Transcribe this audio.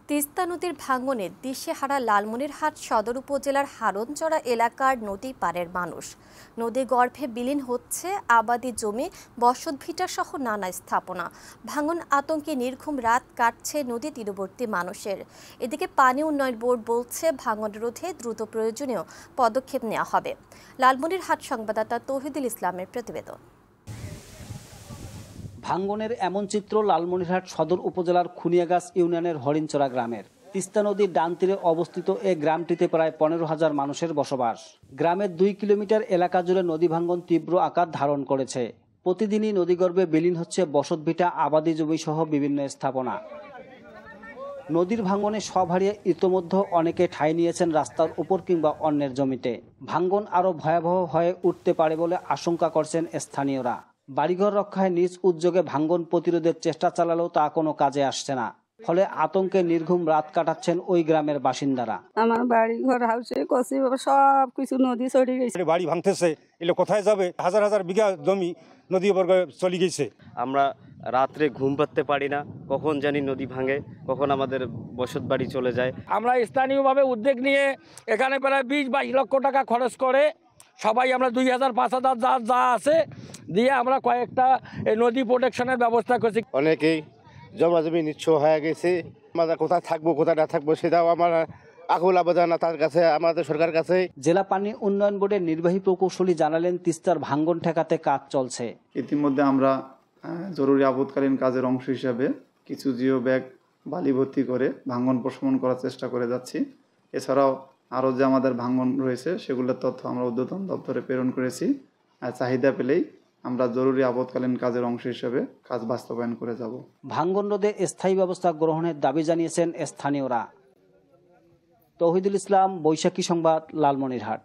তিস্তা নদীর ভাঙনে দিশেহারা লালমনিরহাট সদর উপজেলার হারনচড়া এলাকার নদী পাড়ের মানুষ। নদী গর্ভে বিলীন হচ্ছে আবাদি জমি, বসতভিটা সহ নানা স্থাপনা। ভাঙন আতঙ্কে নির্ঘুম রাত কাটছে নদী তীরবর্তী মানুষের। এদিকে পানি উন্নয়ন বোর্ড বলছে ভাঙন রোধে দ্রুত প্রয়োজনীয় পদক্ষেপ নেওয়া হবে। লালমনিরহাট সংবাদদাতা তৌহিদুল ইসলামের প্রতিবেদন। ভাঙ্গনের এমন চিত্র লালমনিরহাট সদর উপজেলার খুনিয়াগাছ ইউনিয়নের হরিণচড়া গ্রামের। তিস্তা নদীর ডান তীরে অবস্থিত এই গ্রামটিতে প্রায় 15,000 মানুষের বসবাস। গ্রামের 2 কিলোমিটার এলাকা জুড়ে নদী ভাঙ্গন তীব্র আকার ধারণ করেছে। প্রতিদিনই নদীগর্ভে বিলীন হচ্ছে বসতভিটা, আবাদি জমি সহ বিভিন্ন স্থাপনা। নদীর ভাঙ্গনে সব হারিয়ে ইতোমধ্যে অনেকে ঠাঁই নিয়েছেন রাস্তার উপর কিংবা অন্যের জমিতে। ভাঙ্গন আরও ভয়াবহ হয়ে উঠতে পারে বলে আশঙ্কা করছেন স্থানীয়রা। বাড়িঘর রক্ষায় নিজ উদ্যোগে ভাঙ্গন প্রতিরোধের চেষ্টা চালালেও তা কোনো কাজে আসছে না। ফলে আতঙ্কে নির্ঘুম রাত কাটাচ্ছেন ওই গ্রামের বাসিন্দারা। আমার বাড়ি ঘর হাউসে কষি সব কিছু নদী চলে গেছে। বাড়ি ভাঙতেছে, এলে কোথায় যাবে? হাজার হাজার বিঘা জমি নদী বর্গে চলে গেছে। আমরা রাত্রে ঘুম পাতে পারি না, কখন জানি নদী ভাঙে, কখন আমাদের বসত বাড়ি চলে যায়। আমরা স্থানীয়ভাবে উদ্যোগ নিয়ে এখানে প্রায় 20-22 লক্ষ টাকা খরচ করে সবাই আমরা 2,000-5,000 যা আছে দিয়ে আমরা কয়েকটা নদী প্রোটেকশনের ব্যবস্থা করছি। অনেকেই জমি নিচ্ছ হয়ে গেছে। আমরা কোথায় থাকবো কোথায় না থাকবো সেটাও আমার আকুল আবেদন তার কাছে, আমাদের সরকার কাছে। জেলা পানি উন্নয়ন বোর্ডের নির্বাহী প্রকৌশলী জানালেন, তিস্তার ভাঙ্গন ঠেকাতে কাজ চলছে। ইতিমধ্যে আমরা জরুরি আপদকালীন কাজের অংশ হিসাবে কিছু জিও ব্যাগ বালি ভর্তি করে ভাঙ্গন প্রশমন করার চেষ্টা করে যাচ্ছি। এছাড়াও আরও যে আমাদের ভাঙ্গন রয়েছে সেগুলোর তথ্য আমরা ঊর্ধ্বতন দপ্তরে প্রেরণ করেছি। চাহিদা পেলেই আমরা জরুরি আপদকালীন কাজের অংশ হিসেবে কাজ বাস্তবায়ন করে যাব। ভাঙ্গন রোধে স্থায়ী ব্যবস্থা গ্রহণের দাবি জানিয়েছেন স্থানীয়রা। তৌহিদুল ইসলাম, বৈশাখী সংবাদ, লালমনিরহাট।